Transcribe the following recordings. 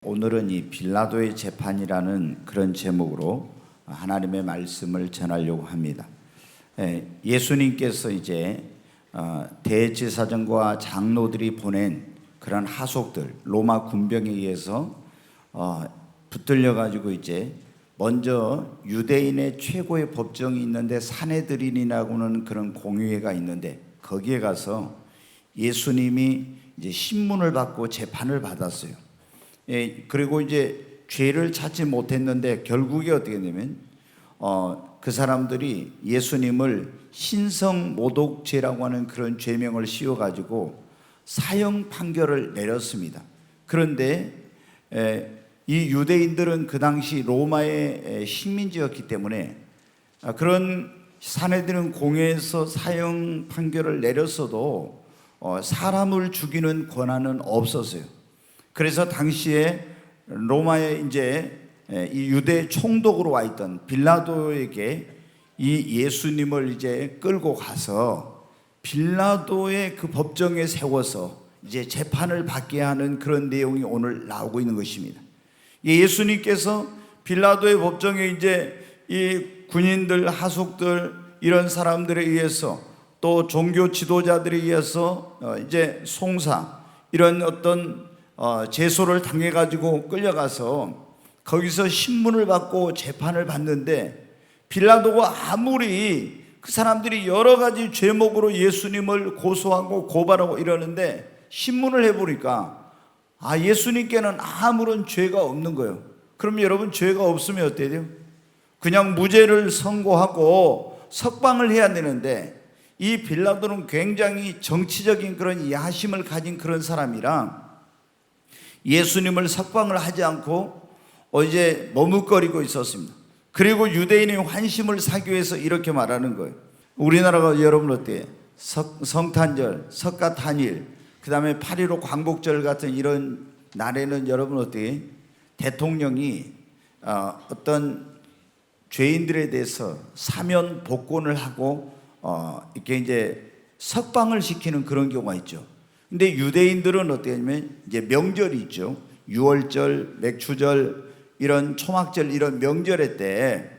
오늘은 이 빌라도의 재판이라는 그런 제목으로 하나님의 말씀을 전하려고 합니다. 예수님께서 이제 대제사장과 장로들이 보낸 그런 하속들, 로마 군병에 의해서 붙들려 가지고 이제 먼저 유대인의 최고의 법정이 있는데 산헤드린이라고는 그런 공의회가 있는데 거기에 가서 예수님이 이제 신문을 받고 재판을 받았어요. 그리고 이제 죄를 찾지 못했는데 결국에 어떻게 되냐면 그 사람들이 예수님을 신성모독죄라고 하는 그런 죄명을 씌워가지고 사형 판결을 내렸습니다. 그런데 이 유대인들은 그 당시 로마의 식민지였기 때문에 그런 산헤드린 공회에서 사형 판결을 내렸어도 사람을 죽이는 권한은 없었어요. 그래서 당시에 로마에 이제 이 유대 총독으로 와 있던 빌라도에게 이 예수님을 이제 끌고 가서 빌라도의 그 법정에 세워서 이제 재판을 받게 하는 그런 내용이 오늘 나오고 있는 것입니다. 예수님께서 빌라도의 법정에 이제 이 군인들, 하속들 이런 사람들에 의해서 또 종교 지도자들에 의해서 이제 송사 이런 어떤 제소를 당해가지고 끌려가서 거기서 신문을 받고 재판을 받는데 빌라도가 아무리 그 사람들이 여러 가지 죄목으로 예수님을 고소하고 고발하고 이러는데 신문을 해보니까 예수님께는 아무런 죄가 없는 거예요. 그럼 여러분 죄가 없으면 어때야 돼요? 그냥 무죄를 선고하고 석방을 해야 되는데 이 빌라도는 굉장히 정치적인 그런 야심을 가진 그런 사람이라 예수님을 석방을 하지 않고 이제 머뭇거리고 있었습니다. 그리고 유대인의 환심을 사기 위해서 이렇게 말하는 거예요. 우리나라가 여러분 어때요? 성탄절, 석가탄일, 그 다음에 8.15 광복절 같은 이런 날에는 여러분 어때요? 대통령이 어떤 죄인들에 대해서 사면 복권을 하고 이렇게 이제 석방을 시키는 그런 경우가 있죠. 근데 유대인들은 어떻게 하냐면 이제 명절이 있죠. 유월절, 맥추절, 이런 초막절 이런 명절의 때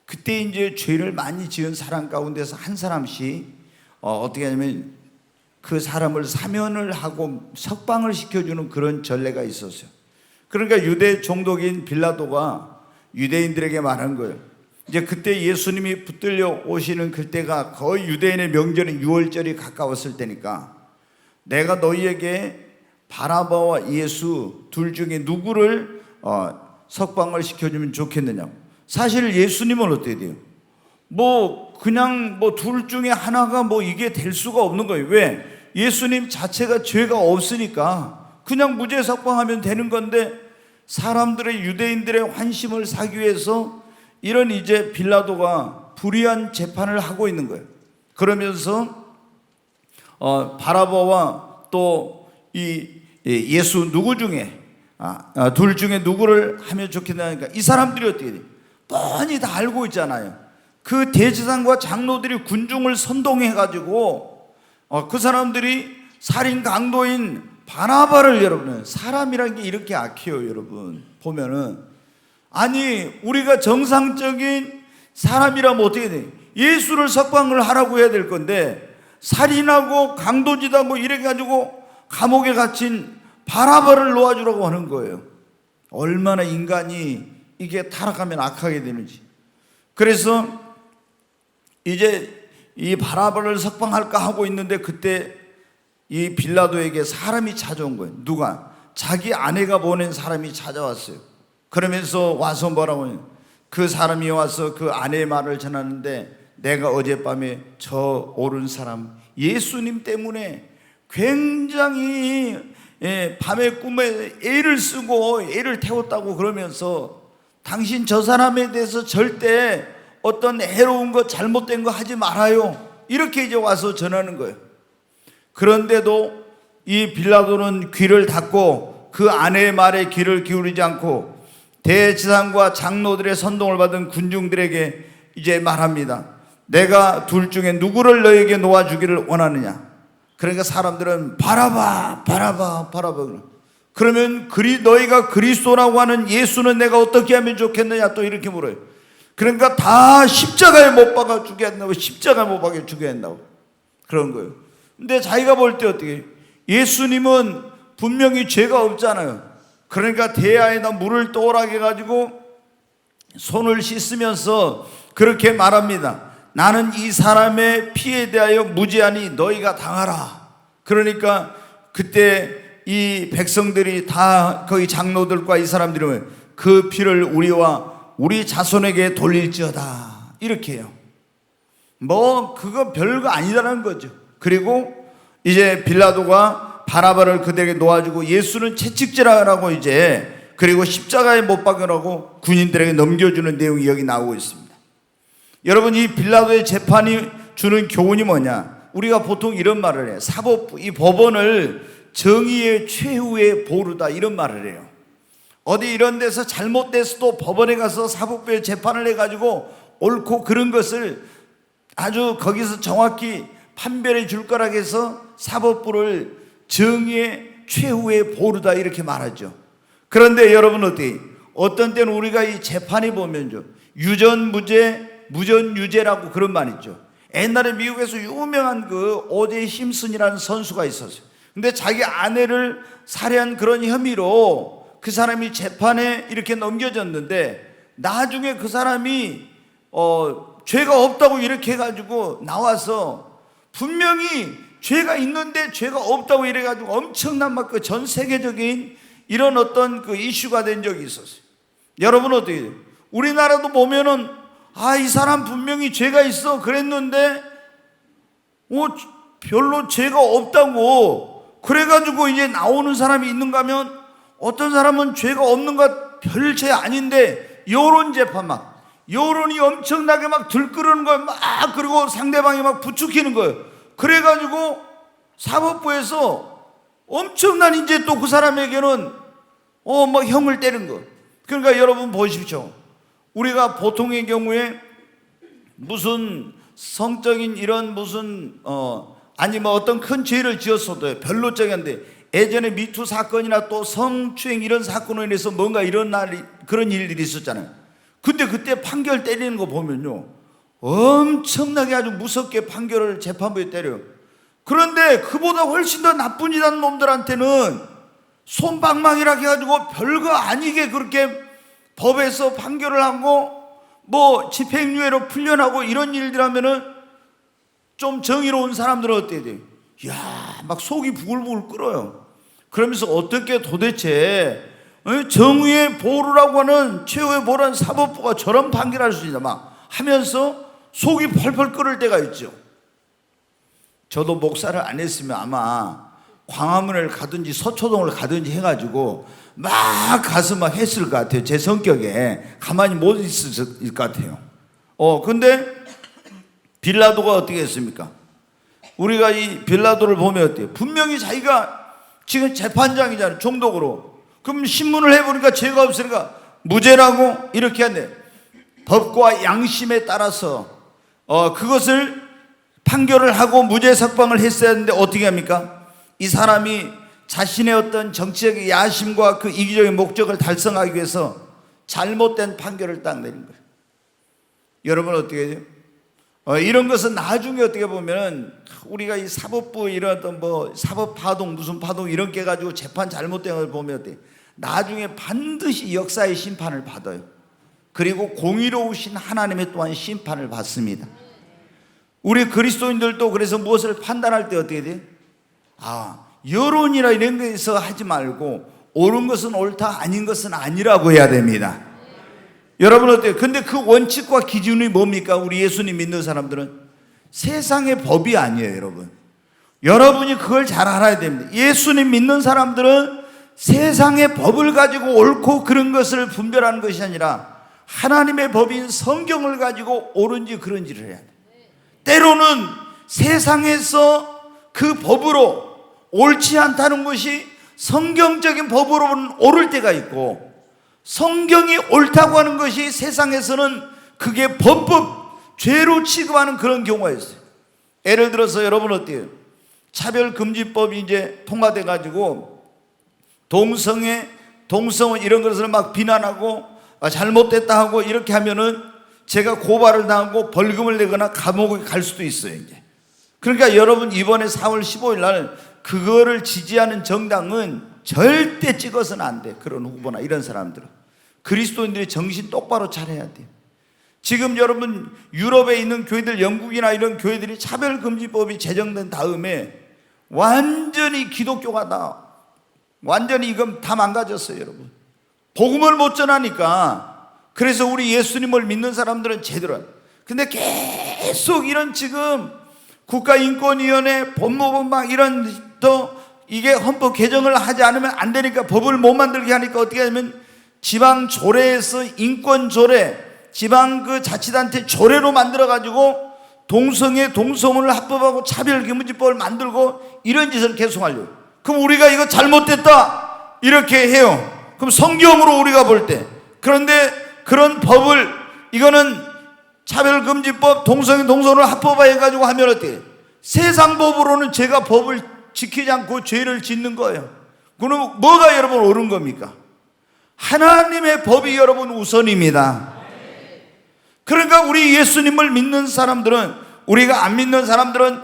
그때 이제 죄를 많이 지은 사람 가운데서 한 사람씩 어떻게 하냐면 그 사람을 사면을 하고 석방을 시켜주는 그런 전례가 있었어요. 그러니까 유대 총독인 빌라도가 유대인들에게 말한 거예요. 이제 그때 예수님이 붙들려 오시는 그때가 거의 유대인의 명절인 유월절이 가까웠을 때니까 내가 너희에게 바라바와 예수 둘 중에 누구를 석방을 시켜주면 좋겠느냐고. 사실 예수님은 어떻게 돼요? 그냥 둘 중에 하나가 이게 될 수가 없는 거예요. 왜? 예수님 자체가 죄가 없으니까 그냥 무죄 석방하면 되는 건데 사람들의 유대인들의 환심을 사기 위해서 이런 이제 빌라도가 불의한 재판을 하고 있는 거예요. 그러면서 바라바와 또 이 예수 누구 중에 둘 중에 누구를 하면 좋겠냐니까 이 사람들이 어떻게 돼요? 뻔히 다 알고 있잖아요. 그 대제사장과 장로들이 군중을 선동해 가지고 그 사람들이 살인 강도인 바나바를 여러분 사람이라는 게 이렇게 악해요. 여러분 보면은 우리가 정상적인 사람이라면 어떻게 돼? 예수를 석방을 하라고 해야 될 건데 살인하고 강도짓하고 이래 가지고 감옥에 갇힌 바나바를 놓아주라고 하는 거예요. 얼마나 인간이 이게 타락하면 악하게 되는지. 그래서 이제 이 바나바를 석방할까 하고 있는데 그때 이 빌라도에게 사람이 찾아온 거예요. 누가? 자기 아내가 보낸 사람이 찾아왔어요. 그러면서 와서 뭐라고 해요? 그 사람이 와서 그 아내의 말을 전하는데 내가 어젯밤에 저 옳은 사람 예수님 때문에 굉장히 밤에 꿈에 애를 쓰고 애를 태웠다고 그러면서 당신 저 사람에 대해서 절대 어떤 해로운 거 잘못된 거 하지 말아요. 이렇게 이제 와서 전하는 거예요. 그런데도 이 빌라도는 귀를 닫고 그 아내의 말에 귀를 기울이지 않고 대제사장과 장로들의 선동을 받은 군중들에게 이제 말합니다. 내가 둘 중에 누구를 너에게 놓아주기를 원하느냐. 그러니까 사람들은 바라바. 그러면 너희가 그리스도라고 하는 예수는 내가 어떻게 하면 좋겠느냐 또 이렇게 물어요. 그러니까 다 십자가에 못 박아 죽여야 한다고, 십자가에 못 박아 죽여야 한다고 그런 거예요. 근데 자기가 볼 때 어떻게, 예수님은 분명히 죄가 없잖아요. 그러니까 대야에다 물을 떠오르게 해가지고 손을 씻으면서 그렇게 말합니다. 나는 이 사람의 피에 대하여 무죄하니 너희가 당하라. 그러니까 그때 이 백성들이 다, 거기 장로들과 이 사람들이 그 피를 우리와 우리 자손에게 돌릴지어다 이렇게 해요. 뭐 그거 별거 아니다라는 거죠. 그리고 이제 빌라도가 바라바를 그들에게 놓아주고 예수는 채찍질하라고 이제, 그리고 십자가에 못 박으라고 군인들에게 넘겨주는 내용이 여기 나오고 있습니다. 여러분, 이 빌라도의 재판이 주는 교훈이 뭐냐? 우리가 보통 이런 말을 해요. 사법부, 이 법원을 정의의 최후의 보루다 이런 말을 해요. 어디 이런 데서 잘못됐어도 법원에 가서 사법부에 재판을 해가지고 옳고 그런 것을 아주 거기서 정확히 판별해 줄 거라고 해서 사법부를 정의의 최후의 보루다 이렇게 말하죠. 그런데 여러분 어떤 때는 우리가 이 재판에 보면요, 유전무죄, 무전유죄라고 그런 말 있죠. 옛날에 미국에서 유명한 그 오제이 심슨이라는 선수가 있었어요. 근데 자기 아내를 살해한 그런 혐의로 그 사람이 재판에 이렇게 넘겨졌는데, 나중에 그 사람이 죄가 없다고 이렇게 해가지고 나와서 분명히 죄가 있는데 죄가 없다고 이래가지고 엄청난 막 그 전 세계적인 이런 어떤 그 이슈가 된 적이 있었어요. 여러분 어떻게 돼요? 우리나라도 보면은 이 사람 분명히 죄가 있어 그랬는데 별로 죄가 없다고 그래가지고 이제 나오는 사람이 있는가 하면, 어떤 사람은 죄가 없는 것 별 죄 아닌데 여론 재판 막 여론이 엄청나게 막 들끓는 거예요. 막 그리고 상대방이 막 부추기는 거예요. 그래가지고 사법부에서 엄청난 이제 또 그 사람에게는 막 형을 때린 거. 그러니까 여러분 보십시오. 우리가 보통의 경우에 무슨 성적인 이런 무슨 아니 뭐 어떤 큰 죄를 지었어도 별로 적은데, 예전에 미투 사건이나 또 성추행 이런 사건으로 인해서 뭔가 이런 그런 일들이 있었잖아요. 근데 그때 판결 때리는 거 보면요, 엄청나게 아주 무섭게 판결을 재판부에 때려요. 그런데 그보다 훨씬 더 나쁜 짓 하는 놈들한테는 솜방망이라 해가지고 별거 아니게 그렇게 법에서 판결을 하고 뭐 집행유예로 풀려나고 이런 일들 하면은 좀 정의로운 사람들은 어때야 돼요? 이야, 막 속이 부글부글 끓어요. 그러면서 어떻게 도대체 정의의 보루라고 하는, 최후의 보루라는 사법부가 저런 판결할 수 있나 막 하면서 속이 펄펄 끓을 때가 있죠. 저도 목사를 안 했으면 아마 광화문을 가든지 서초동을 가든지 해가지고 막 가서 막 했을 것 같아요. 제 성격에 가만히 못 있을 것 같아요. 근데 빌라도가 어떻게 했습니까? 우리가 이 빌라도를 보면 어때요? 분명히 자기가 지금 재판장이잖아요, 총독으로. 그럼 신문을 해보니까 죄가 없으니까 무죄라고 이렇게 한대. 법과 양심에 따라서 그것을 판결을 하고 무죄 석방을 했어야 하는데 어떻게 합니까? 이 사람이 자신의 어떤 정치적인 야심과 그 이기적인 목적을 달성하기 위해서 잘못된 판결을 딱 내린 거예요. 여러분 어떻게 해요? 이런 것은 나중에 어떻게 보면은 우리가 이 사법부 이런 어떤 뭐 사법 파동 무슨 파동 이런 게 가지고 재판 잘못된 걸 보면 어때요? 나중에 반드시 역사의 심판을 받아요. 그리고 공의로우신 하나님의 또한 심판을 받습니다. 우리 그리스도인들도 그래서 무엇을 판단할 때 어떻게 돼요? 여론이나 이런 데서 하지 말고 옳은 것은 옳다, 아닌 것은 아니라고 해야 됩니다. 여러분 어때요? 근데 그 원칙과 기준이 뭡니까? 우리 예수님 믿는 사람들은 세상의 법이 아니에요, 여러분. 여러분이 그걸 잘 알아야 됩니다. 예수님 믿는 사람들은 세상의 법을 가지고 옳고 그런 것을 분별하는 것이 아니라 하나님의 법인 성경을 가지고 옳은지 그런지를 해야 돼요. 때로는 세상에서 그 법으로 옳지 않다는 것이 성경적인 법으로는 옳을 때가 있고, 성경이 옳다고 하는 것이 세상에서는 그게 범법, 죄로 취급하는 그런 경우가 있어요. 예를 들어서 여러분 어때요? 차별금지법이 이제 통과돼 가지고 동성은 이런 것을 막 비난하고 잘못됐다 하고 이렇게 하면은 제가 고발을 당하고 벌금을 내거나 감옥에 갈 수도 있어요. 이제 그러니까 여러분, 이번에 4월 15일 날 그거를 지지하는 정당은 절대 찍어서는 안 돼. 그런 후보나 이런 사람들은. 그리스도인들이 정신 똑바로 차려야 돼요. 지금 여러분, 유럽에 있는 교회들, 영국이나 이런 교회들이 차별금지법이 제정된 다음에 완전히 기독교가 완전히 이건 다 망가졌어요. 여러분, 복음을 못 전하니까. 그래서 우리 예수님을 믿는 사람들은 제대로. 근데 계속 이런 지금 국가인권위원회, 법무부 막 이런 또 이게 헌법 개정을 하지 않으면 안 되니까 법을 못 만들게 하니까 어떻게 하냐면 지방 조례에서 인권 조례, 지방 그 자치단체 조례로 만들어 가지고 동성을 합법하고 차별금지법을 만들고 이런 짓을 계속 하려고. 그럼 우리가 이거 잘못됐다 이렇게 해요. 그럼 성경으로 우리가 볼 때, 그런데 그런 법을, 이거는 차별금지법, 동성을 합법화해 가지고 하면 어때요? 세상 법으로는 제가 법을 지키지 않고 죄를 짓는 거예요. 그럼 뭐가 여러분 옳은 겁니까? 하나님의 법이 여러분 우선입니다. 그러니까 우리 예수님을 믿는 사람들은, 우리가 안 믿는 사람들은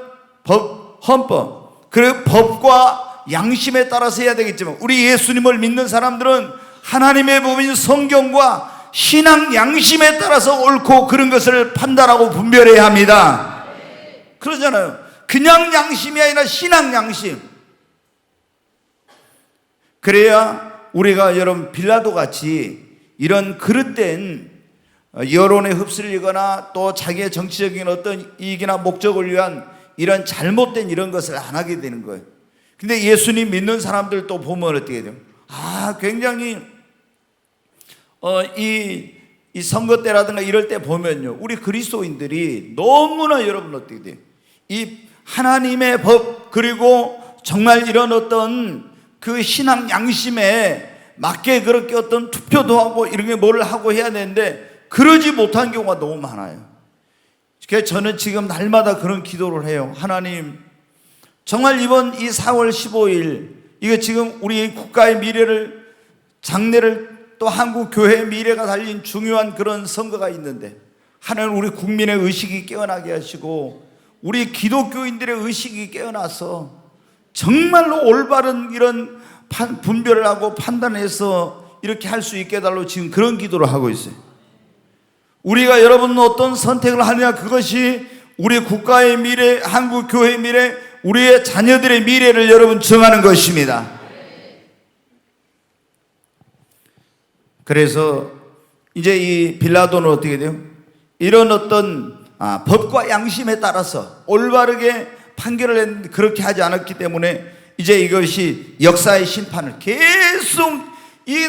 헌법, 그리고 법과 양심에 따라서 해야 되겠지만, 우리 예수님을 믿는 사람들은 하나님의 법인 성경과 신앙 양심에 따라서 옳고 그른 것을 판단하고 분별해야 합니다. 그러잖아요. 그냥 양심이 아니라 신앙 양심. 그래야 우리가 여러분 빌라도 같이 이런 그릇된 여론에 휩쓸리거나 또 자기의 정치적인 어떤 이익이나 목적을 위한 이런 잘못된 이런 것을 안 하게 되는 거예요. 근데 예수님 믿는 사람들 또 보면 어떻게 돼요? 굉장히 이 선거 때라든가 이럴 때 보면요, 우리 그리스도인들이 너무나 여러분 어떻게 돼요? 이 하나님의 법, 그리고 정말 이런 어떤 그 신앙 양심에 맞게 그렇게 어떤 투표도 하고 이런 게 뭘 하고 해야 되는데 그러지 못한 경우가 너무 많아요. 그래서 저는 지금 날마다 그런 기도를 해요. 하나님, 정말 이번 이 4월 15일 이거 지금 우리 국가의 미래를, 장래를, 또 한국 교회의 미래가 달린 중요한 그런 선거가 있는데, 하나님 우리 국민의 의식이 깨어나게 하시고 우리 기독교인들의 의식이 깨어나서 정말로 올바른 이런 분별을 하고 판단해서 이렇게 할 수 있게 해달라고 지금 그런 기도를 하고 있어요. 우리가 여러분 어떤 선택을 하느냐, 그것이 우리 국가의 미래, 한국 교회의 미래, 우리의 자녀들의 미래를 여러분 정하는 것입니다. 그래서 이제 이 빌라도는 어떻게 돼요? 이런 어떤 법과 양심에 따라서 올바르게 판결을 그렇게 하지 않았기 때문에 이제 이것이 역사의 심판을 계속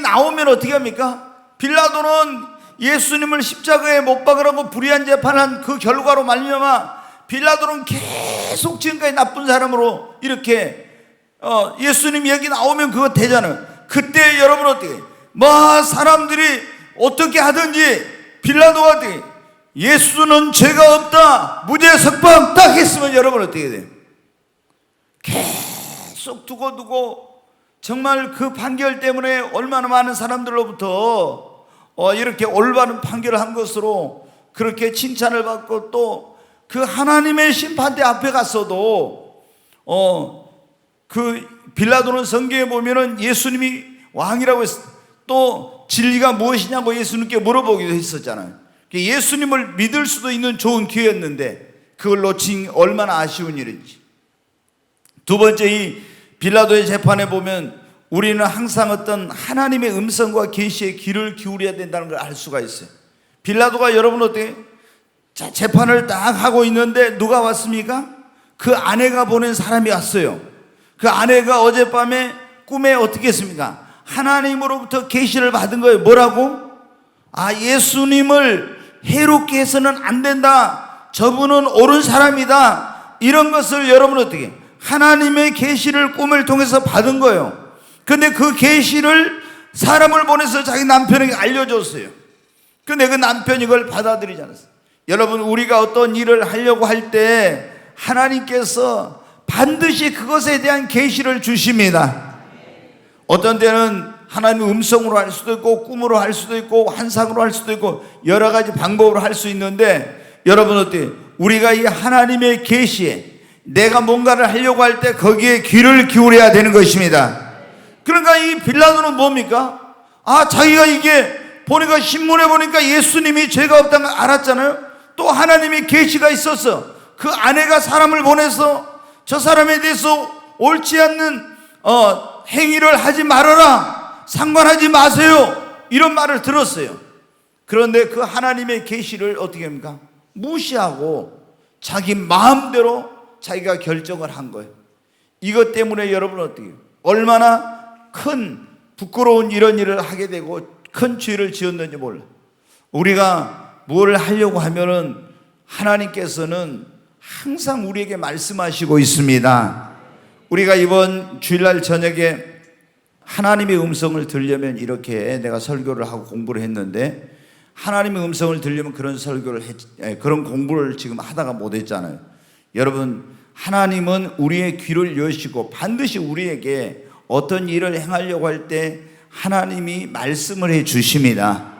나오면 어떻게 합니까? 빌라도는 예수님을 십자가에 못 박으라고 불의한 재판한 그 결과로 말미암아 빌라도는 계속 지금까지 나쁜 사람으로 이렇게 예수님 얘기 나오면 그거 되잖아요. 그때 여러분 어떻게 사람들이 어떻게 하든지 빌라도가 어떻게 예수는 죄가 없다, 무죄 석방 딱 했으면 여러분 어떻게 돼요? 계속 두고 정말 그 판결 때문에 얼마나 많은 사람들로부터 이렇게 올바른 판결을 한 것으로 그렇게 칭찬을 받고, 또 그 하나님의 심판대 앞에 갔어도 그 빌라도는 성경에 보면은 예수님이 왕이라고 했어. 또 진리가 무엇이냐고 예수님께 물어보기도 했었잖아요. 예수님을 믿을 수도 있는 좋은 기회였는데 그걸 놓친 얼마나 아쉬운 일인지. 두 번째, 이 빌라도의 재판에 보면 우리는 항상 어떤 하나님의 음성과 계시에 귀를 기울여야 된다는 걸 알 수가 있어요. 빌라도가 여러분 어떻게 재판을 딱 하고 있는데 누가 왔습니까? 그 아내가 보낸 사람이 왔어요. 그 아내가 어젯밤에 꿈에 어떻게 했습니까? 하나님으로부터 계시를 받은 거예요. 뭐라고? 예수님을 해롭게 해서는 안 된다, 저분은 옳은 사람이다, 이런 것을 여러분 어떻게 하나님의 계시를 꿈을 통해서 받은 거예요. 근데 그 계시를 사람을 보내서 자기 남편에게 알려줬어요. 근데 그 남편이 이걸 받아들이지 않았어요. 여러분, 우리가 어떤 일을 하려고 할 때 하나님께서 반드시 그것에 대한 계시를 주십니다. 어떤 때는 하나님의 음성으로 할 수도 있고 꿈으로 할 수도 있고 환상으로 할 수도 있고 여러 가지 방법으로 할 수 있는데, 여러분 어때요? 우리가 이 하나님의 계시에 내가 뭔가를 하려고 할 때 거기에 귀를 기울여야 되는 것입니다. 그러니까 이 빌라도는 뭡니까? 자기가 이게 보니까 신문에 보니까 예수님이 죄가 없다는 걸 알았잖아요. 또 하나님의 계시가 있어서 그 아내가 사람을 보내서 저 사람에 대해서 옳지 않는 행위를 하지 말아라, 상관하지 마세요, 이런 말을 들었어요. 그런데 그 하나님의 계시를 어떻게 합니까? 무시하고 자기 마음대로 자기가 결정을 한 거예요. 이것 때문에 여러분 어떻게 해요? 얼마나 큰 부끄러운 이런 일을 하게 되고 큰 죄를 지었는지 몰라. 우리가 뭘 하려고 하면은 하나님께서는 항상 우리에게 말씀하시고 있습니다. 우리가 이번 주일날 저녁에 하나님의 음성을 들으려면 이렇게 내가 설교를 하고 공부를 했는데, 하나님의 음성을 들으려면 그런 공부를 지금 하다가 못했잖아요. 여러분, 하나님은 우리의 귀를 여시고 반드시 우리에게 어떤 일을 행하려고 할 때 하나님이 말씀을 해 주십니다.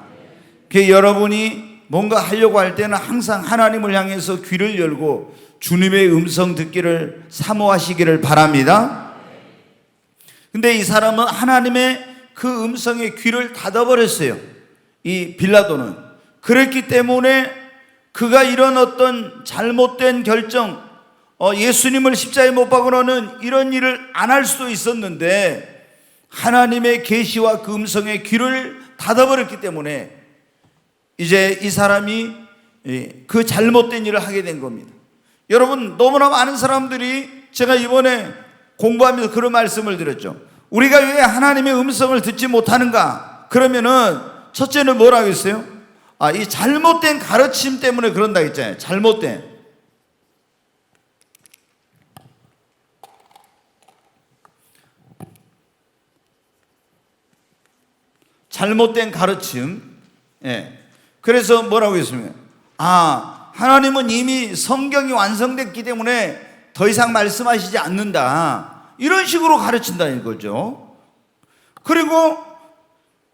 그 여러분이 뭔가 하려고 할 때는 항상 하나님을 향해서 귀를 열고 주님의 음성 듣기를 사모하시기를 바랍니다. 근데 이 사람은 하나님의 그 음성에 귀를 닫아버렸어요. 이 빌라도는. 그랬기 때문에 그가 이런 어떤 잘못된 결정, 예수님을 십자가에 못 박으려는 이런 일을 안 할 수도 있었는데, 하나님의 계시와 그 음성에 귀를 닫아버렸기 때문에 이제 이 사람이 그 잘못된 일을 하게 된 겁니다. 여러분, 너무나 많은 사람들이, 제가 이번에 공부하면서 그런 말씀을 드렸죠. 우리가 왜 하나님의 음성을 듣지 못하는가? 그러면은 첫째는 뭐라고 했어요? 이 잘못된 가르침 때문에 그런다 했잖아요. 잘못된 가르침. 그래서 뭐라고 했습니까? 하나님은 이미 성경이 완성됐기 때문에 더 이상 말씀하시지 않는다, 이런 식으로 가르친다는 거죠. 그리고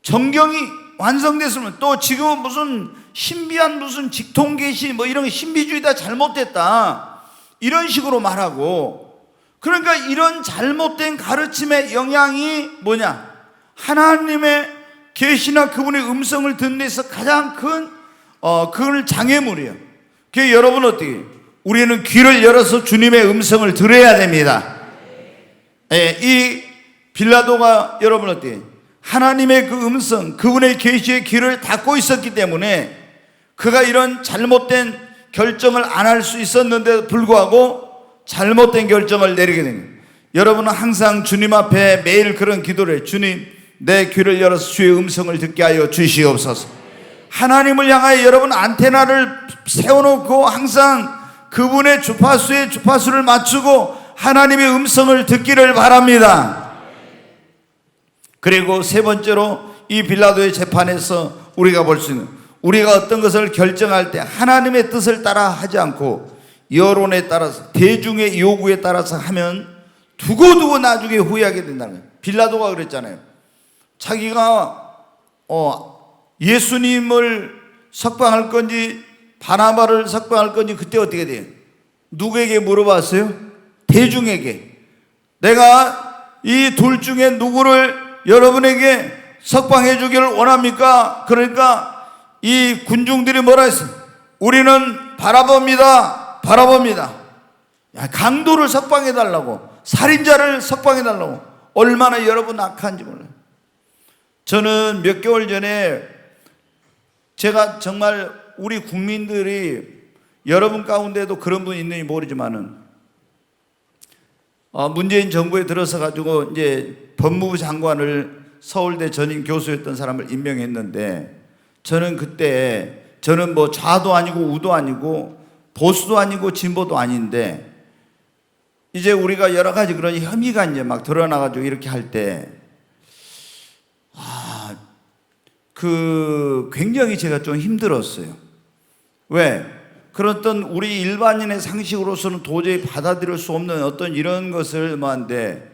성경이 완성됐으면 또 지금은 무슨 신비한 무슨 직통계시 이런 신비주의 다 잘못됐다, 이런 식으로 말하고. 그러니까 이런 잘못된 가르침의 영향이 뭐냐? 하나님의 계시나 그분의 음성을 듣는 데서 가장 큰 그걸 장애물이에요. 그래서 여러분 어떻게? 우리는 귀를 열어서 주님의 음성을 들어야 됩니다. 이 빌라도가 여러분 어떻게? 하나님의 그 음성, 그분의 계시의 귀를 닫고 있었기 때문에 그가 이런 잘못된 결정을 안 할 수 있었는데도 불구하고 잘못된 결정을 내리게 된 거예요. 여러분은 항상 주님 앞에 매일 그런 기도를 해요. 주님, 내 귀를 열어서 주의 음성을 듣게 하여 주시옵소서. 하나님을 향하여 여러분 안테나를 세워놓고 항상 그분의 주파수에 주파수를 맞추고 하나님의 음성을 듣기를 바랍니다. 그리고 세 번째로, 이 빌라도의 재판에서 우리가 볼 수 있는, 우리가 어떤 것을 결정할 때 하나님의 뜻을 따라 하지 않고 여론에 따라서, 대중의 요구에 따라서 하면 두고두고 나중에 후회하게 된다는 거예요. 빌라도가 그랬잖아요. 자기가 예수님을 석방할 건지 바나바를 석방할 건지 그때 어떻게 돼요? 누구에게 물어봤어요? 대중에게. 내가 이 둘 중에 누구를 여러분에게 석방해 주기를 원합니까? 그러니까 이 군중들이 뭐라 했어요? 우리는 바라봅니다. 강도를 석방해 달라고, 살인자를 석방해 달라고. 얼마나 여러분 악한지 몰라요. 저는 몇 개월 전에 제가 정말 우리 국민들이, 여러분 가운데도 그런 분이 있는지 모르지만은 문재인 정부에 들어서 가지고 이제 법무부 장관을 서울대 전임 교수였던 사람을 임명했는데, 저는 그때 저는 뭐 좌도 아니고 우도 아니고 보수도 아니고 진보도 아닌데, 이제 우리가 여러 가지 그런 혐의가 이제 막 드러나가지고 이렇게 할 때 굉장히 제가 좀 힘들었어요. 왜? 그런 어떤 우리 일반인의 상식으로서는 도저히 받아들일 수 없는 어떤 이런 것을 뭐한데,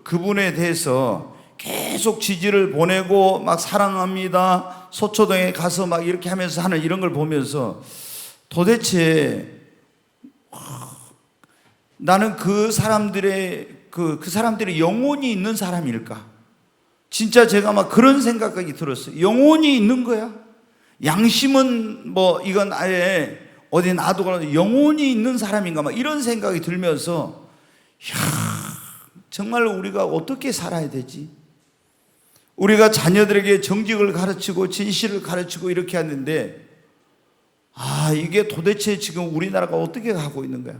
그분에 대해서 계속 지지를 보내고 막 사랑합니다, 소초동에 가서 막 이렇게 하면서 하는 이런 걸 보면서 도대체 나는 그 사람들의 영혼이 있는 사람일까? 진짜 제가 막 그런 생각까지 들었어요. 영혼이 있는 거야? 양심은 뭐 이건 아예 어디 놔두고 영혼이 있는 사람인가? 막 이런 생각이 들면서 정말 우리가 어떻게 살아야 되지? 우리가 자녀들에게 정직을 가르치고 진실을 가르치고 이렇게 하는데 이게 도대체 지금 우리나라가 어떻게 가고 있는 거야?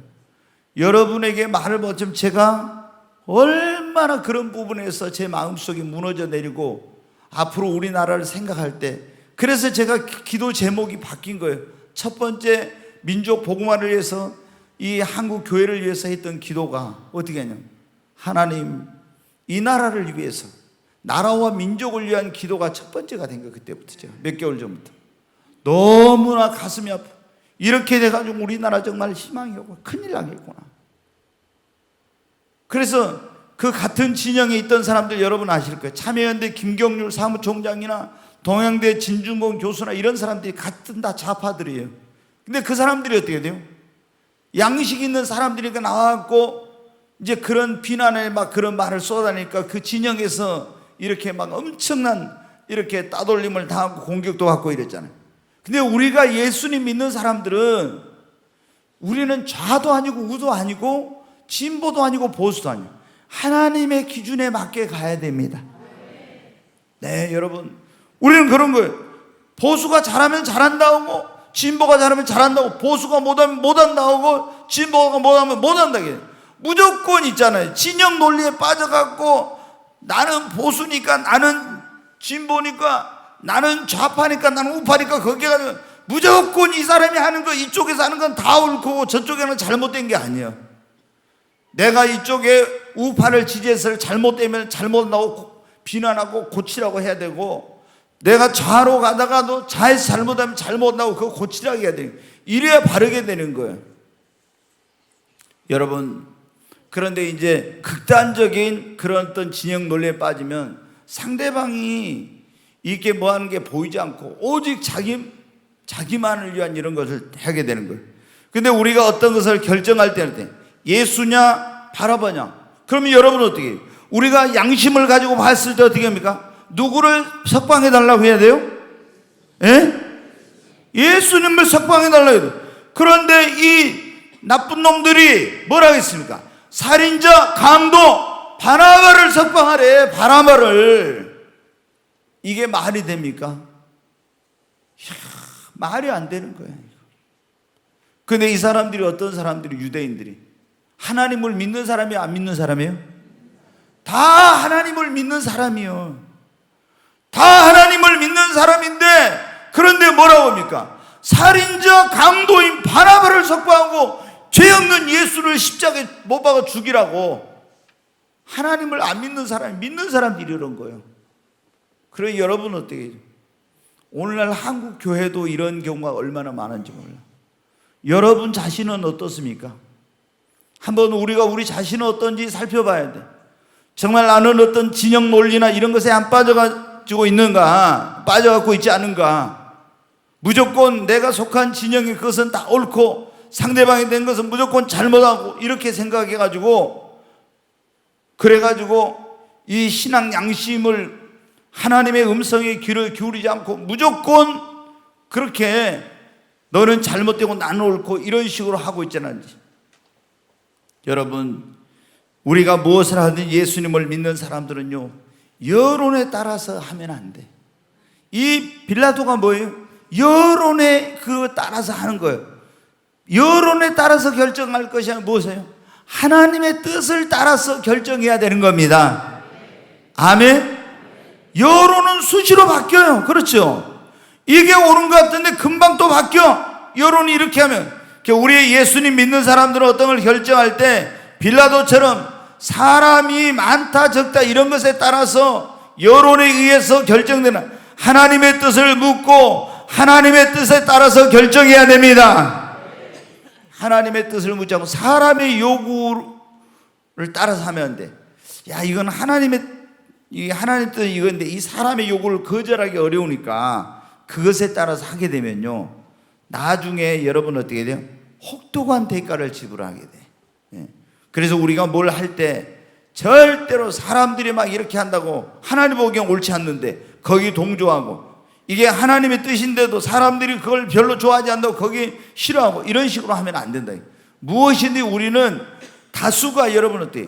여러분에게 말을 못하면 제가 얼마나 그런 부분에서 제 마음속이 무너져 내리고 앞으로 우리나라를 생각할 때, 그래서 제가 기도 제목이 바뀐 거예요. 첫 번째 민족 복음화를 위해서 이 한국 교회를 위해서 했던 기도가 어떻게 하냐면, 하나님 이 나라를 위해서 나라와 민족을 위한 기도가 첫 번째가 된 거예요. 그때부터 제가 몇 개월 전부터 너무나 가슴이 아파. 이렇게 돼가지고 우리나라 정말 희망이 오고 큰일 나겠구나. 그래서 그 같은 진영에 있던 사람들 여러분 아실 거예요. 참여연대 김경률 사무총장이나 동양대 진중권 교수나 이런 사람들이 같은 다 좌파들이에요. 근데 그 사람들이 어떻게 돼요? 양식 있는 사람들이 나와갖고 이제 그런 비난에 막 그런 말을 쏟아내니까 그 진영에서 이렇게 막 엄청난 이렇게 따돌림을 당하고 공격도 받고 이랬잖아요. 근데 우리가 예수님 믿는 사람들은 우리는 좌도 아니고 우도 아니고 진보도 아니고 보수도 아니고 하나님의 기준에 맞게 가야 됩니다. 네, 여러분, 우리는 그런 거예요. 보수가 잘하면 잘한다고, 진보가 잘하면 잘한다고, 보수가 못하면 못한다고, 진보가 못하면 못한다고. 무조건 있잖아요. 진영 논리에 빠져갖고 나는 보수니까, 나는 진보니까, 나는 좌파니까, 나는 우파니까, 거기에 가면 무조건 이 사람이 하는 거, 이쪽에서 하는 건 다 옳고 저쪽에는 잘못된 게 아니에요. 내가 이쪽에 우파를 지지해서 잘못되면 잘못나고 비난하고 고치라고 해야 되고, 내가 좌로 가다가도 좌에서 잘못하면 잘못나고 그거 고치라고 해야 돼요. 이래야 바르게 되는 거예요. 여러분, 그런데 이제 극단적인 그런 어떤 진영 논리에 빠지면 상대방이 이렇게 뭐 하는 게 보이지 않고 오직 자기만을 위한 이런 것을 하게 되는 거예요. 근데 우리가 어떤 것을 결정할 때는 예수냐 바라바냐, 그러면 여러분은 어떻게 해요? 우리가 양심을 가지고 봤을 때 어떻게 합니까? 누구를 석방해 달라고 해야 돼요? 예? 예수님을 석방해 달라고 해야 돼요. 그런데 이 나쁜 놈들이 뭐라고 했습니까? 살인자, 강도, 바나바를 석방하래. 바나바를. 이게 말이 됩니까? 말이 안 되는 거예요. 근데 이 사람들이 어떤 사람들이, 유대인들이 하나님을 믿는 사람이에요, 안 믿는 사람이에요? 다 하나님을 믿는 사람이요. 다 하나님을 믿는 사람인데, 그런데 뭐라고 합니까? 살인자, 강도인 바나바를 석방하고 죄 없는 예수를 십자가에 못 박아 죽이라고. 하나님을 안 믿는 사람이 믿는 사람들이 이런 거예요. 그래, 여러분 어떻게 해요? 오늘날 한국 교회도 이런 경우가 얼마나 많은지 몰라. 여러분 자신은 어떻습니까? 한번 우리가 우리 자신은 어떤지 살펴봐야 돼. 정말 나는 어떤 진영 논리나 이런 것에 안 빠져가지고 있는가, 빠져갖고 있지 않은가. 무조건 내가 속한 진영의 그것은 다 옳고 상대방이 된 것은 무조건 잘못하고 이렇게 생각해가지고, 그래가지고 이 신앙 양심을 하나님의 음성에 귀를 기울이지 않고 무조건 그렇게 너는 잘못되고 나는 옳고 이런 식으로 하고 있잖아요. 여러분, 우리가 무엇을 하든 예수님을 믿는 사람들은요, 여론에 따라서 하면 안 돼. 이 빌라도가 뭐예요? 여론에 따라서 하는 거예요. 여론에 따라서 결정할 것이 아니라 무엇이에요? 하나님의 뜻을 따라서 결정해야 되는 겁니다. 아멘. 여론은 수시로 바뀌어요. 그렇죠? 이게 옳은 것 같은데 금방 또 바뀌어. 여론이 이렇게 하면. 우리 예수님 믿는 사람들은 어떤 걸 결정할 때 빌라도처럼 사람이 많다 적다 이런 것에 따라서 여론에 의해서 결정되는, 하나님의 뜻을 묻고 하나님의 뜻에 따라서 결정해야 됩니다. 하나님의 뜻을 묻지 않고 사람의 요구로 따라서 하면 안 돼. 야, 이건 하나님 뜻 이건데 이 사람의 요구를 거절하기 어려우니까 그것에 따라서 하게 되면요, 나중에 여러분 어떻게 돼요? 혹독한 대가를 지불하게 돼. 예. 그래서 우리가 뭘 할 때 절대로 사람들이 막 이렇게 한다고 하나님 보기엔 옳지 않는데 거기 동조하고, 이게 하나님의 뜻인데도 사람들이 그걸 별로 좋아하지 않는다고 거기 싫어하고, 이런 식으로 하면 안 된다. 무엇이든지 우리는 다수가, 여러분 어때요?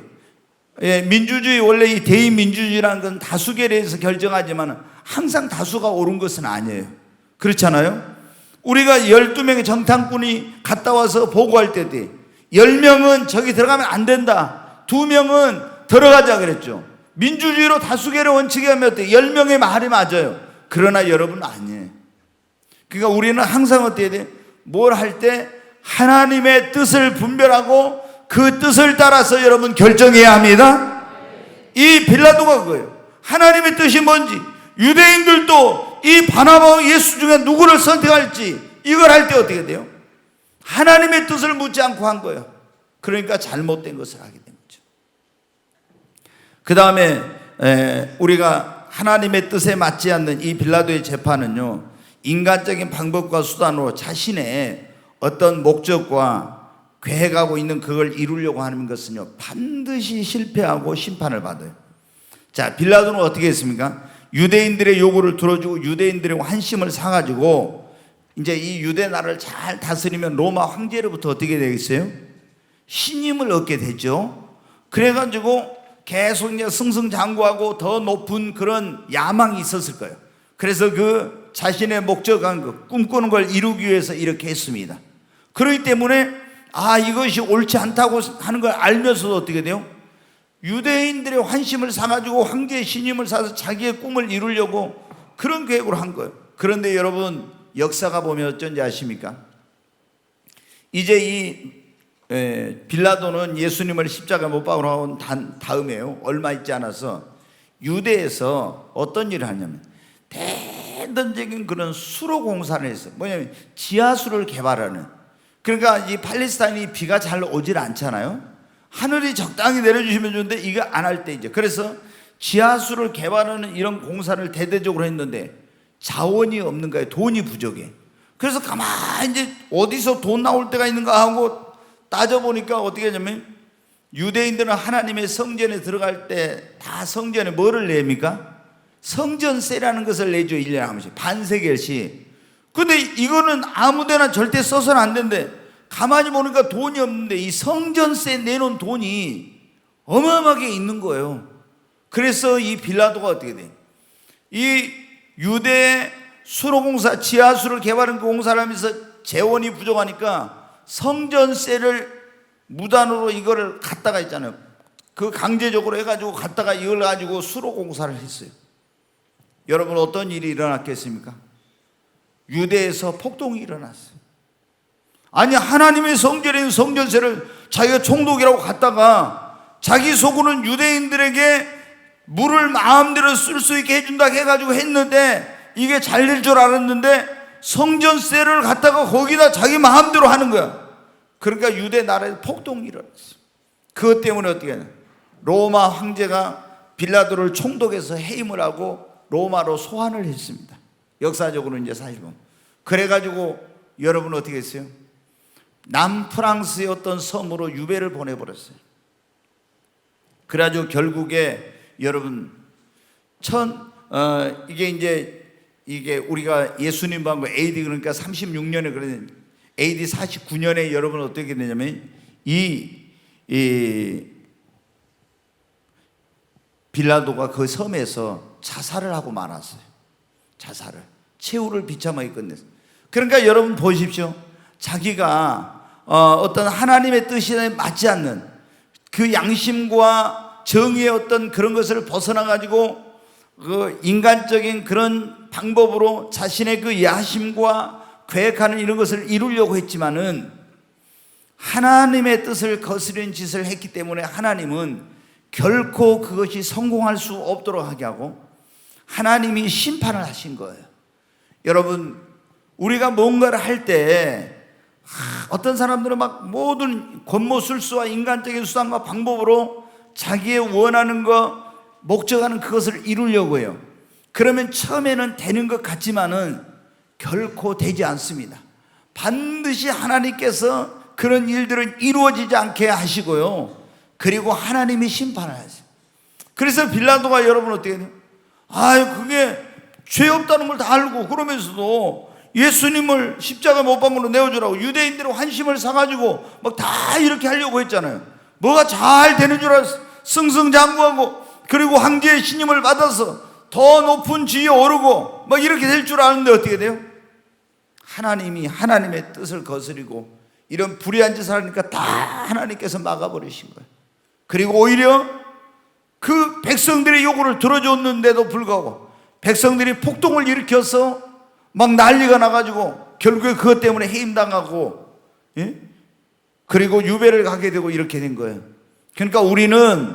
예, 민주주의, 원래 이 대의민주주의라는 건 다수결에서 결정하지만 항상 다수가 옳은 것은 아니에요. 그렇잖아요? 우리가 12명의 정탐꾼이 갔다 와서 보고할 때도 10명은 저기 들어가면 안 된다, 2명은 들어가자 그랬죠. 민주주의로 다수결의 원칙에 하면 어때요? 10명의 말이 맞아요. 그러나 여러분 아니에요. 그러니까 우리는 항상 어떻게 돼요? 뭘 할 때 하나님의 뜻을 분별하고 그 뜻을 따라서 여러분 결정해야 합니다. 이 빌라도가 그거예요. 하나님의 뜻이 뭔지, 유대인들도 이 바나바와 예수 중에 누구를 선택할지 이걸 할 때 어떻게 돼요? 하나님의 뜻을 묻지 않고 한 거예요. 그러니까 잘못된 것을 하게 된 거죠. 그 다음에 우리가 하나님의 뜻에 맞지 않는 이 빌라도의 재판은요, 인간적인 방법과 수단으로 자신의 어떤 목적과 계획하고 있는 그걸 이루려고 하는 것은요, 반드시 실패하고 심판을 받아요. 자, 빌라도는 어떻게 했습니까? 유대인들의 요구를 들어주고 유대인들의 환심을 사가지고 이제 이 유대 나라를 잘 다스리면 로마 황제로부터 어떻게 되겠어요? 신임을 얻게 되죠. 그래가지고 계속 이제 승승장구하고 더 높은 그런 야망이 있었을 거예요. 그래서 그 자신의 목적한 그 꿈꾸는 걸 이루기 위해서 이렇게 했습니다. 그렇기 때문에 이것이 옳지 않다고 하는 걸 알면서도 어떻게 돼요? 유대인들의 환심을 사가지고 황제의 신임을 사서 자기의 꿈을 이루려고 그런 계획으로 한 거예요. 그런데 여러분, 역사가 보면 어쩐지 아십니까? 이제 이 빌라도는 예수님을 십자가 못 박으러 온 다음에요, 얼마 있지 않아서 유대에서 어떤 일을 하냐면 대단적인 그런 수로 공사를 했어요. 뭐냐면 지하수를 개발하는. 그러니까 이 팔레스타인이 비가 잘 오질 않잖아요. 하늘이 적당히 내려주시면 좋은데 이거 안 할 때 이제, 그래서 지하수를 개발하는 이런 공사를 대대적으로 했는데 자원이 없는 거예요. 돈이 부족해. 그래서 가만히 이제 어디서 돈 나올 때가 있는가 하고 따져보니까 어떻게 하냐면, 유대인들은 하나님의 성전에 들어갈 때 다 성전에 뭐를 냅니까? 성전세라는 것을 내죠. 1년에 한 번씩, 반세겔씩. 근데 이거는 아무데나 절대 써서는 안 된대. 가만히 보니까 돈이 없는데 이 성전세 내놓은 돈이 어마어마하게 있는 거예요. 그래서 이 빌라도가 어떻게 돼? 이 유대 수로공사, 지하수를 개발한 그 공사를 하면서 재원이 부족하니까 성전세를 무단으로 이거를 갖다가 있잖아요. 그 강제적으로 해가지고 갖다가 이걸 가지고 수로공사를 했어요. 여러분, 어떤 일이 일어났겠습니까? 유대에서 폭동이 일어났어요. 아니, 하나님의 성전에 있는 성전세를 자기가 총독이라고 갖다가 자기 속으로는 유대인들에게 물을 마음대로 쓸 수 있게 해준다 해가지고 했는데 이게 잘 될 줄 알았는데 성전세를 갖다가 거기다 자기 마음대로 하는 거야. 그러니까 유대 나라에 폭동이 일어났어. 그것 때문에 어떻게 하냐, 로마 황제가 빌라도를 총독해서 해임을 하고 로마로 소환을 했습니다. 역사적으로 이제 사실 보면. 그래가지고 여러분 어떻게 했어요? 남프랑스의 어떤 섬으로 유배를 보내버렸어요. 그래가지고 결국에 여러분 이게 우리가 예수님 방금 AD 그러니까 36년에 그러는 AD 49년에 여러분 어떻게 되냐면 이 빌라도가 그 섬에서 자살을 하고 말았어요. 자살을, 최후를 비참하게 끝냈어요. 그러니까 여러분 보십시오. 자기가 어떤 하나님의 뜻에 맞지 않는 그 양심과 정의의 어떤 그런 것을 벗어나 가지고 그 인간적인 그런 방법으로 자신의 그 야심과 계획하는 이런 것을 이루려고 했지만은 하나님의 뜻을 거스르는 짓을 했기 때문에 하나님은 결코 그것이 성공할 수 없도록 하게 하고 하나님이 심판을 하신 거예요. 여러분, 우리가 뭔가를 할 때 어떤 사람들은 막 모든 권모술수와 인간적인 수단과 방법으로 자기의 원하는 것, 목적하는 그것을 이루려고 해요. 그러면 처음에는 되는 것 같지만은 결코 되지 않습니다. 반드시 하나님께서 그런 일들은 이루어지지 않게 하시고요, 그리고 하나님이 심판을 하세요. 그래서 빌라도가 여러분 어떻게 해요? 그게 죄 없다는 걸 다 알고 그러면서도 예수님을 십자가 못 박으로 내어주라고 유대인들의 환심을 사가지고 막 다 이렇게 하려고 했잖아요. 뭐가 잘 되는 줄 알았어. 승승장구하고 그리고 황제의 신임을 받아서 더 높은 지위에 오르고 막 이렇게 될 줄 아는데 어떻게 돼요? 하나님이 하나님의 뜻을 거스리고 이런 불의한 짓을 하니까 다 하나님께서 막아버리신 거예요. 그리고 오히려 그 백성들의 요구를 들어줬는데도 불구하고 백성들이 폭동을 일으켜서 막 난리가 나가지고 결국에 그것 때문에 해임당하고, 예? 그리고 유배를 가게 되고 이렇게 된 거예요. 그러니까 우리는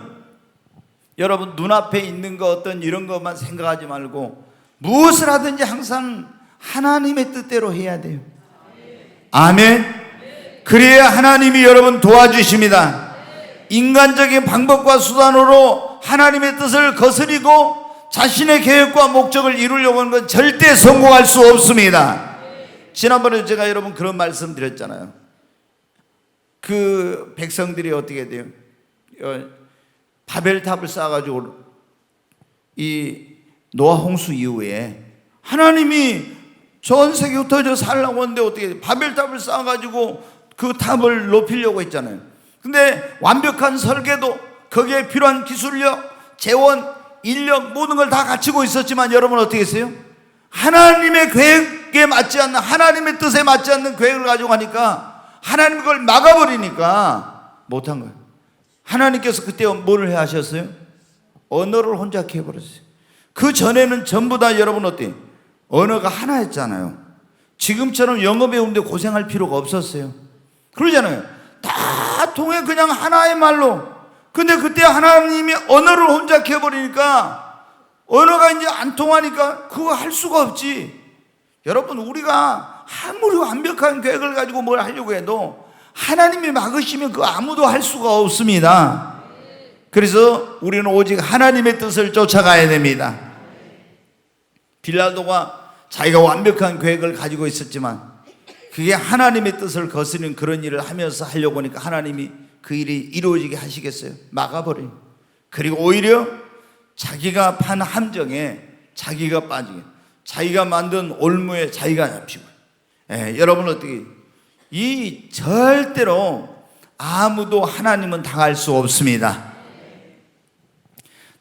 여러분 눈앞에 있는 거 어떤 이런 것만 생각하지 말고 무엇을 하든지 항상 하나님의 뜻대로 해야 돼요. 아멘. 그래야 하나님이 여러분 도와주십니다. 인간적인 방법과 수단으로 하나님의 뜻을 거스리고 자신의 계획과 목적을 이루려고 하는 건 절대 성공할 수 없습니다. 지난번에 제가 여러분 그런 말씀 드렸잖아요. 그 백성들이 어떻게 돼요? 바벨탑을 쌓아가지고 이 노아 홍수 이후에 하나님이 전 세계 흩어져 살라고 하는데 어떻게 바벨탑을 쌓아가지고 그 탑을 높이려고 했잖아요. 근데 완벽한 설계도, 거기에 필요한 기술력, 재원, 인력 모든 걸 다 갖추고 있었지만 여러분 어떻게 했어요? 하나님의 계획에 맞지 않는, 하나님의 뜻에 맞지 않는 계획을 가지고 가니까 하나님 그걸 막아버리니까 못한 거예요. 하나님께서 그때 뭘 하셨어요? 언어를 혼자 해버렸어요. 그 전에는 전부 다 여러분 어때요? 언어가 하나였잖아요. 지금처럼 영어 배우는데 고생할 필요가 없었어요. 그러잖아요. 다 통해 그냥 하나의 말로. 근데 그때 하나님이 언어를 혼자 해버리니까 언어가 이제 안 통하니까 그거 할 수가 없지. 여러분 우리가 아무리 완벽한 계획을 가지고 뭘 하려고 해도 하나님이 막으시면 그거 아무도 할 수가 없습니다. 그래서 우리는 오직 하나님의 뜻을 쫓아가야 됩니다. 빌라도가 자기가 완벽한 계획을 가지고 있었지만 그게 하나님의 뜻을 거스르는 그런 일을 하면서 하려고 하니까 하나님이 그 일이 이루어지게 하시겠어요? 막아버려요. 그리고 오히려 자기가 판 함정에 자기가 빠지게, 자기가 만든 올무에 자기가 잡히고. 여러분 어떻게, 이 절대로 아무도 하나님은 당할 수 없습니다.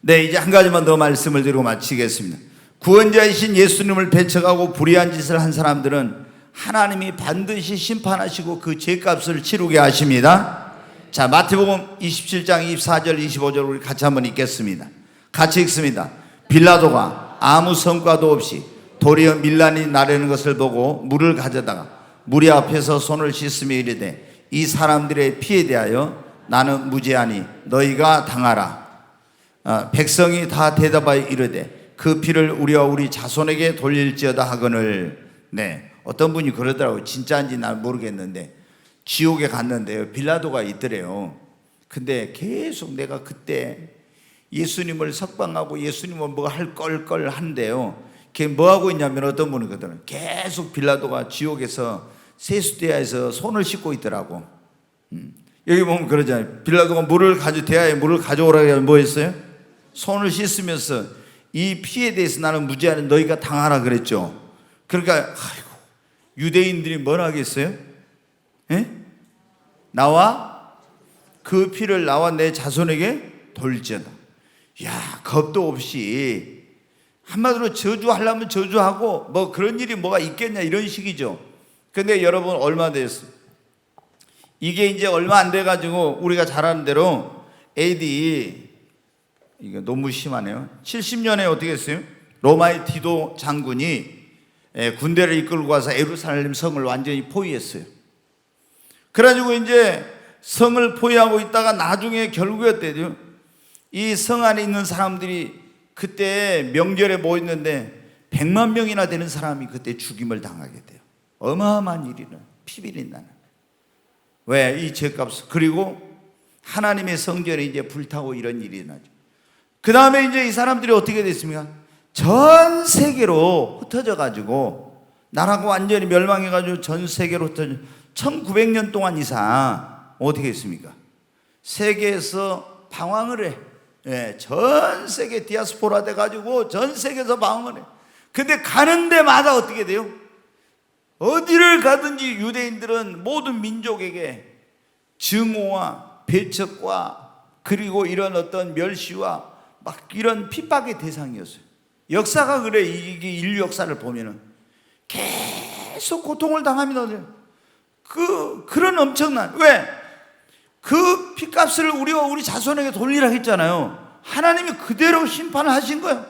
네, 이제 한 가지만 더 말씀을 드리고 마치겠습니다. 구원자이신 예수님을 배척하고 불의한 짓을 한 사람들은 하나님이 반드시 심판하시고 그 죄값을 치르게 하십니다. 자, 마태복음 27장 24절 25절 우리 같이 한번 읽겠습니다. 같이 읽습니다. 빌라도가 아무 성과도 없이 도리어 밀란이 나려는 것을 보고 물을 가져다가 무리 앞에서 손을 씻으며 이르되 이 사람들의 피에 대하여 나는 무죄하니 너희가 당하라. 백성이 다 대답하여 이르되 그 피를 우리와 우리 자손에게 돌릴지어다 하거늘. 네, 어떤 분이 그러더라고요. 진짜인지 난 모르겠는데 지옥에 갔는데요, 빌라도가 있더래요. 근데 계속 내가 그때 예수님을 석방하고 예수님은 뭐 할 걸 한대요. 걔 뭐 하고 있냐면 어떤 분이 그러더라고요. 계속 빌라도가 지옥에서 세수대야에서 손을 씻고 있더라고. 여기 보면 그러잖아요. 빌라도가 대야에 물을 가져오라고 하면 뭐 했어요? 손을 씻으면서 이 피에 대해서 나는 무죄하니 너희가 당하라 그랬죠. 그러니까 아이고, 유대인들이 뭘 하겠어요? 나와 그 피를 나와 내 자손에게 돌지어다. 야, 겁도 없이 한마디로 저주하려면 저주하고 뭐 그런 일이 뭐가 있겠냐 이런 식이죠. 근데 여러분 얼마 됐어요? 이게 이제 얼마 안 돼가지고 우리가 잘 아는 대로 AD, 이거 너무 심하네요. 70년에 어떻게 했어요? 로마의 디도 장군이 군대를 이끌고 와서 예루살렘 성을 완전히 포위했어요. 그래가지고 이제 성을 포위하고 있다가 나중에 결국에 어때요? 이 성 안에 있는 사람들이 그때 명절에 모였는데 100만 명이나 되는 사람이 그때 죽임을 당하게 돼요. 어마어마한 일이는 피비린 나는. 왜? 이 죄값. 그리고 하나님의 성전에 이제 불타고 이런 일이 나죠. 그 다음에 이제 이 사람들이 어떻게 됐습니까? 전 세계로 흩어져 가지고 나라가 완전히 멸망해 가지고 전 세계로 흩어져 1900년 동안 이상 어떻게 했습니까? 세계에서 방황을 해. 예, 전 세계 디아스포라 돼 가지고 전 세계에서 방황을 해. 근데 가는 데마다 어떻게 돼요? 어디를 가든지 유대인들은 모든 민족에게 증오와 배척과 그리고 이런 어떤 멸시와 막 이런 핍박의 대상이었어요. 역사가 그래. 이게 인류 역사를 보면은 계속 고통을 당합니다. 그런 엄청난, 왜? 그 핏값을 우리 자손에게 돌리라 했잖아요. 하나님이 그대로 심판을 하신 거예요.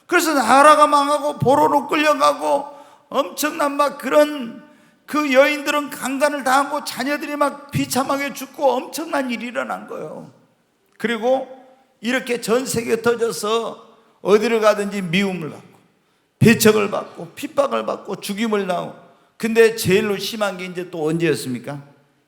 그래서 나라가 망하고 포로로 끌려가고 엄청난 막 그런 그 여인들은 강간을 당하고 자녀들이 막 비참하게 죽고 엄청난 일이 일어난 거예요. 그리고 이렇게 전 세계에 흩어져서 어디를 가든지 미움을 받고 배척을 받고 핍박을 받고 죽임을 당하고. 근데 제일로 심한 게 이제 또 언제였습니까?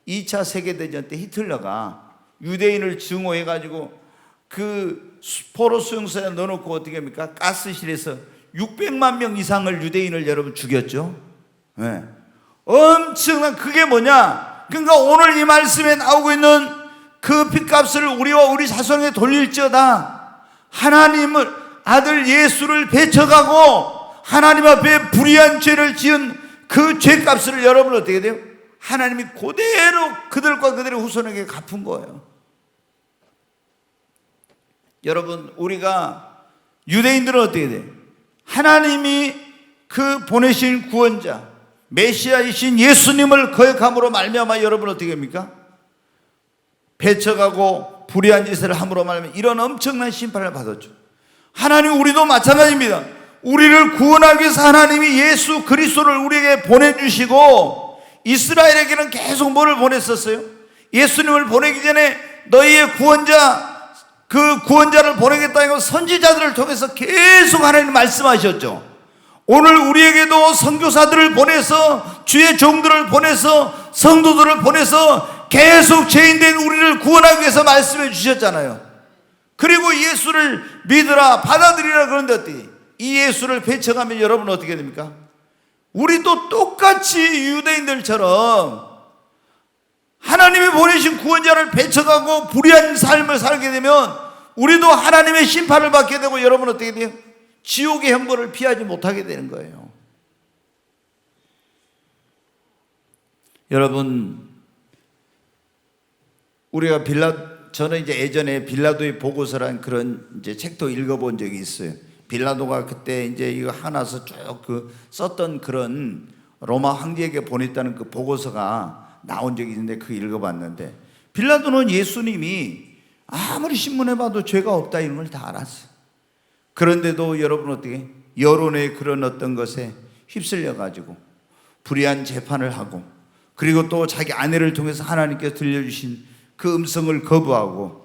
2차 세계대전 때 히틀러가 유대인을 증오해가지고 그 포로 수용소에 넣어놓고 어떻게 합니까? 가스실에서 600만 명 이상을 유대인을 여러분 죽였죠. 네. 엄청난, 그게 뭐냐? 그러니까 오늘 이 말씀에 나오고 있는 그 핏값을 우리와 우리 자손에게 돌릴지어다. 하나님을, 아들 예수를 배척하고 하나님 앞에 불의한 죄를 지은 그 죄값을 여러분 어떻게 돼요? 하나님이 그대로 그들과 그들의 후손에게 갚은 거예요. 여러분, 우리가 유대인들은 어떻게 돼요? 하나님이 그 보내신 구원자 메시아이신 예수님을 거역함으로 말미암아 여러분 어떻게 합니까? 배척하고 불의한 짓을 함으로 말미암아 이런 엄청난 심판을 받았죠. 하나님, 우리도 마찬가지입니다. 우리를 구원하기 위해서 하나님이 예수 그리스도를 우리에게 보내주시고 이스라엘에게는 계속 뭐를 보냈었어요? 예수님을 보내기 전에 너희의 구원자, 그 구원자를 보내겠다고 선지자들을 통해서 계속 하나님 말씀하셨죠. 오늘 우리에게도 선교사들을 보내서 주의 종들을 보내서 성도들을 보내서 계속 죄인된 우리를 구원하기 위해서 말씀해 주셨잖아요. 그리고 예수를 믿으라 받아들이라. 그런데 어떻게 이 예수를 배척하면 여러분 어떻게 됩니까? 우리도 똑같이 유대인들처럼 하나님이 보내신 구원자를 배척하고 불의한 삶을 살게 되면 우리도 하나님의 심판을 받게 되고 여러분 어떻게 돼요? 지옥의 형벌을 피하지 못하게 되는 거예요. 여러분, 우리가 저는 이제 예전에 빌라도의 보고서란 그런 이제 책도 읽어본 적이 있어요. 빌라도가 그때 이제 이거 하나서 쭉 썼던 그런 로마 황제에게 보냈다는 그 보고서가 나온 적이 있는데 그 읽어봤는데, 빌라도는 예수님이 아무리 신문해 봐도 죄가 없다 이런 걸 다 알았어요. 그런데도 여러분 어떻게 여론의 그런 어떤 것에 휩쓸려 가지고 불의한 재판을 하고, 그리고 또 자기 아내를 통해서 하나님께서 들려주신 그 음성을 거부하고,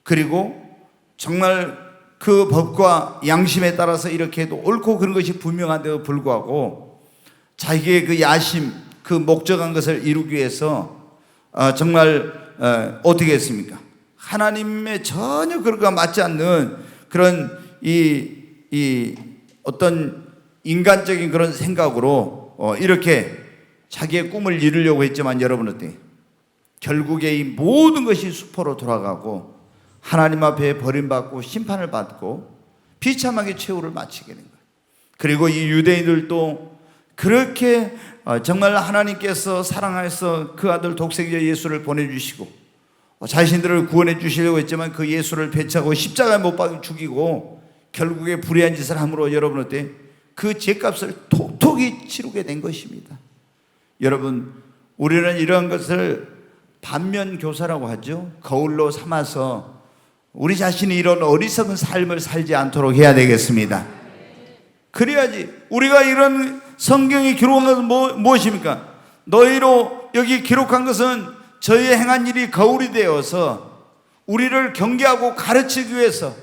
그리고 정말 그 법과 양심에 따라서 이렇게 해도 옳고 그런 것이 분명한데도 불구하고 자기의 그 야심, 그 목적한 것을 이루기 위해서 정말 어떻게 했습니까? 하나님의 전혀 그것과 맞지 않는 그런 이 어떤 인간적인 그런 생각으로 이렇게 자기의 꿈을 이루려고 했지만 여러분 어때요? 결국에 이 모든 것이 수포로 돌아가고 하나님 앞에 버림받고 심판을 받고 비참하게 최후를 마치게 된 거예요. 그리고 이 유대인들도 그렇게 정말 하나님께서 사랑하셔서 그 아들 독생자 예수를 보내주시고 자신들을 구원해 주시려고 했지만 그 예수를 배척하고 십자가에 못 박아 죽이고 결국에 불의한 짓을 함으로 여러분 어때? 그 죄값을 톡톡히 치르게 된 것입니다. 여러분, 우리는 이런 것을 반면교사라고 하죠. 거울로 삼아서 우리 자신이 이런 어리석은 삶을 살지 않도록 해야 되겠습니다. 그래야지. 우리가 이런 성경에 기록한 것은 무엇입니까? 너희로 여기 기록한 것은 저희의 행한 일이 거울이 되어서 우리를 경계하고 가르치기 위해서,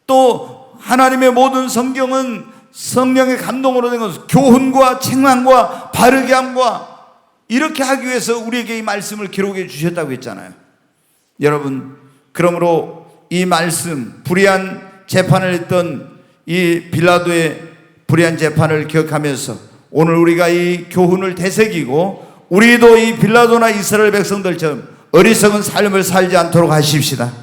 또 하나님의 모든 성경은 성령의 감동으로 된 것은 교훈과 책망과 바르게 함과 이렇게 하기 위해서 우리에게 이 말씀을 기록해 주셨다고 했잖아요. 여러분, 그러므로 이 말씀, 불의한 재판을 했던 이 빌라도의 불의한 재판을 기억하면서 오늘 우리가 이 교훈을 되새기고 우리도 이 빌라도나 이스라엘 백성들처럼 어리석은 삶을 살지 않도록 하십시다.